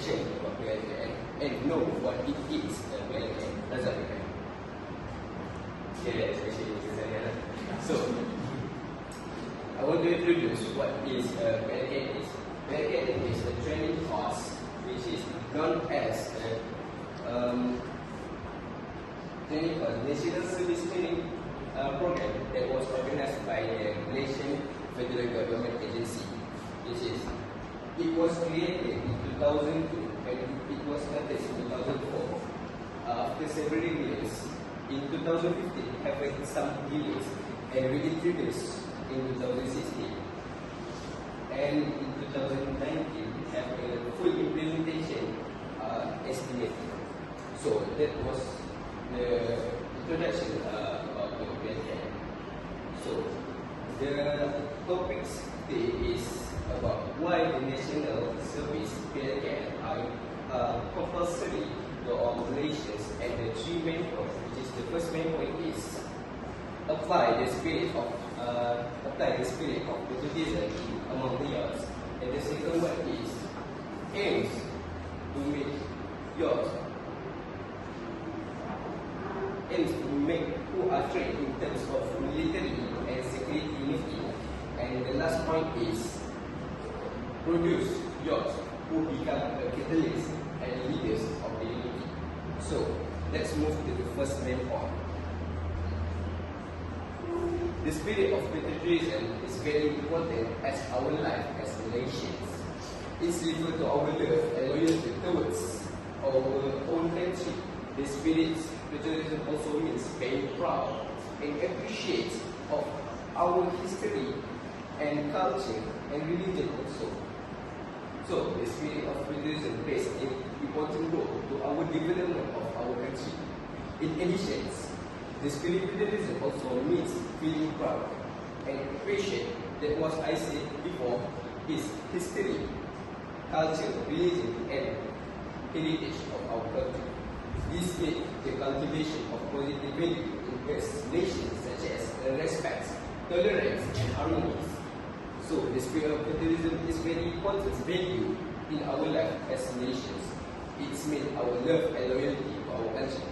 introduction about Plkn and know what it is, Plkn. That's what we can. Yeah, especially saya. So, I want to introduce what is Plkn is. Plkn is a training course which is known as National Service Training Program that was organized by the Malaysian Federal Government Agency. It was created in 2002 and it was started in 2004. After several years, in 2015, having some delays and reintroduced in 2016. And in 2019, have a full implementation estimated. So that was the introduction about the Plkn. So the topics today is about why the national service Plkn are compulsory to all Malaysians, and the three main points, which is the first main point is apply the spirit of patriotism among the youth, and the second one is aims to make youth who are trained in terms of military and security unity, and the last point is produce youth who become a catalyst and leaders of the unity. So let's move to the first main point. The spirit of patriotism is very important as our life as Malaysians. It's referred to our love and loyalty towards our own country. The spirit of patriotism also means being proud and appreciate of our history and culture and religion also. So the spirit of patriotism plays an important role to our development of our country. In addition, the spirit of patriotism also means feeling proud and appreciate that what I said before is history, culture, religion and heritage of our country. This is the cultivation of positive value in nations such as respect, tolerance and harmony. So the spirit of patriotism is very important value in our life as nations. It's means our love and loyalty to our country,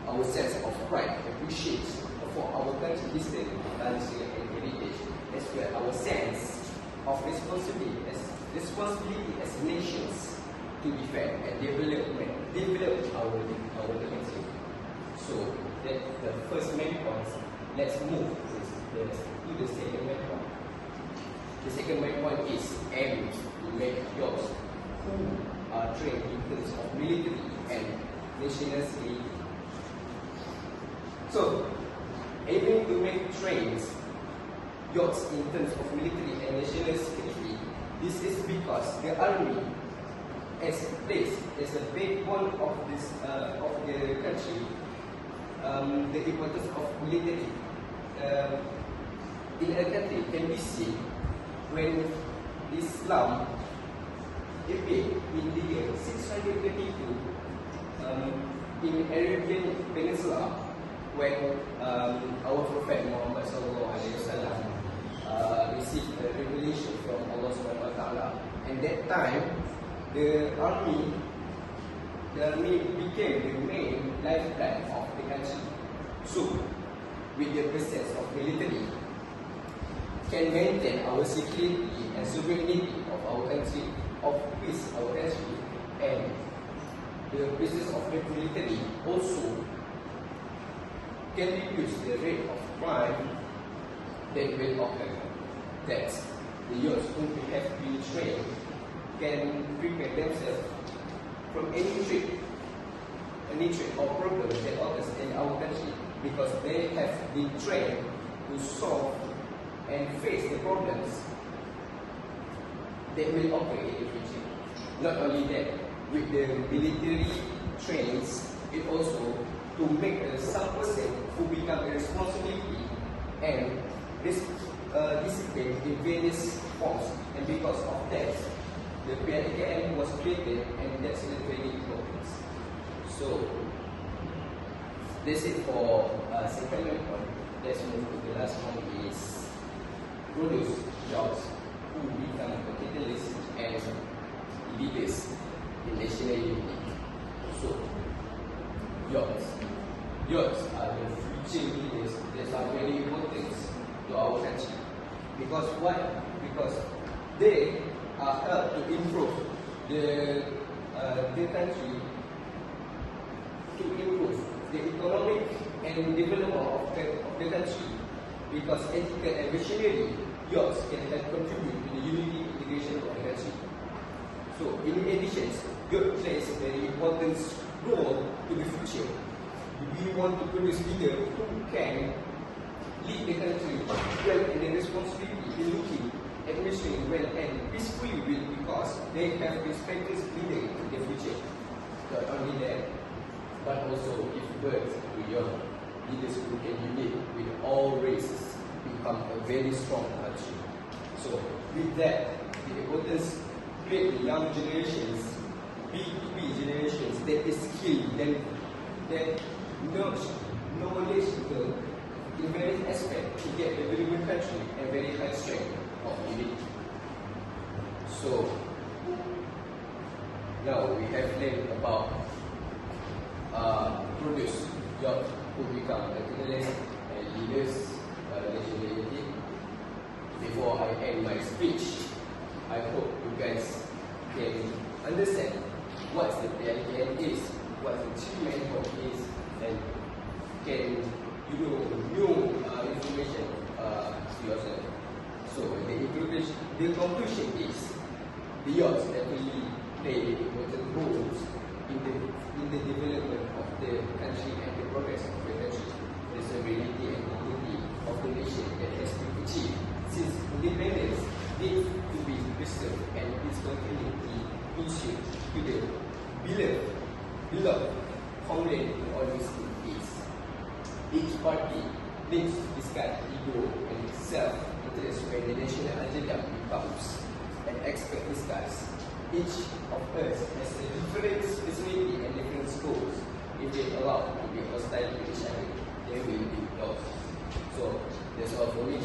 our sense of pride, appreciation for our country history, culture and heritage, as well our sense of responsibility as nations to defend and develop our country. So that's the first main point. Let's move to the second main point. The second main point is aim to make youths who are trained in terms of military and national security. So, aiming to make trained youths in terms of military and national security, this is because the army as placed as the backbone of the country. The importance of military in a country can be seen when Islam appeared in the year 632 in Arabian Peninsula, when our Prophet Muhammad SAW received a revelation from Allah Subhanahu Wa Taala. And that time, the army became the main lifeblood of the country. So, with the presence of military, can maintain our security and sovereignty of our country, of peace our country, and the presence of the military also can reduce the rate of crime that will occur. That the youth who have been trained can prepare themselves from any threat or problem that occurs in our country, because they have been trained to solve and face the problems that will occur in the future. Not only that, with the military trainings, it also to make some person who become a responsibility and discipline in various forms, and because of that, the Plkn was created, and that's the training programs. So that's it for second point. Let's move to the last one, is produce jobs who become capitalists and leaders in national Because why? Because they are helped to improve the country, to improve the economic and development of the country. Because ethical and visionary youths can help contribute to the unity integration of the country. So, in addition, youth plays a very important role to the future. We want to produce leaders who can lead the country well and the responsibility in looking, administering well and peacefully will, because they have respected leader in the future. Not only that, but also give birth to young leaders who can unite with all races, become a very strong country. So, with that, the importance create the young generations, B2B generations that is skilled, that knows knowledge in various aspects to get a very good country and very high strength of unity. So, now we have learned about produce young who become journalists and leaders Malaysian unity. Before I end my speech, I hope you guys can understand what the Plkn is, what the achievement of is, and can new information to yourself. So the conclusion is the youth definitely play important roles in the development of the country and the progress of the country, the sovereignty and unity of the nation that has been achieved since independence needs to be preserved and its continuity ensured to the beloved homeland in always in peace. Each party needs to discard ego and self-interest when the national agenda becomes an expert discuss. Each of us has a different personality and different scopes. If they allow to be hostile to each other, they will be lost. So that's all for me.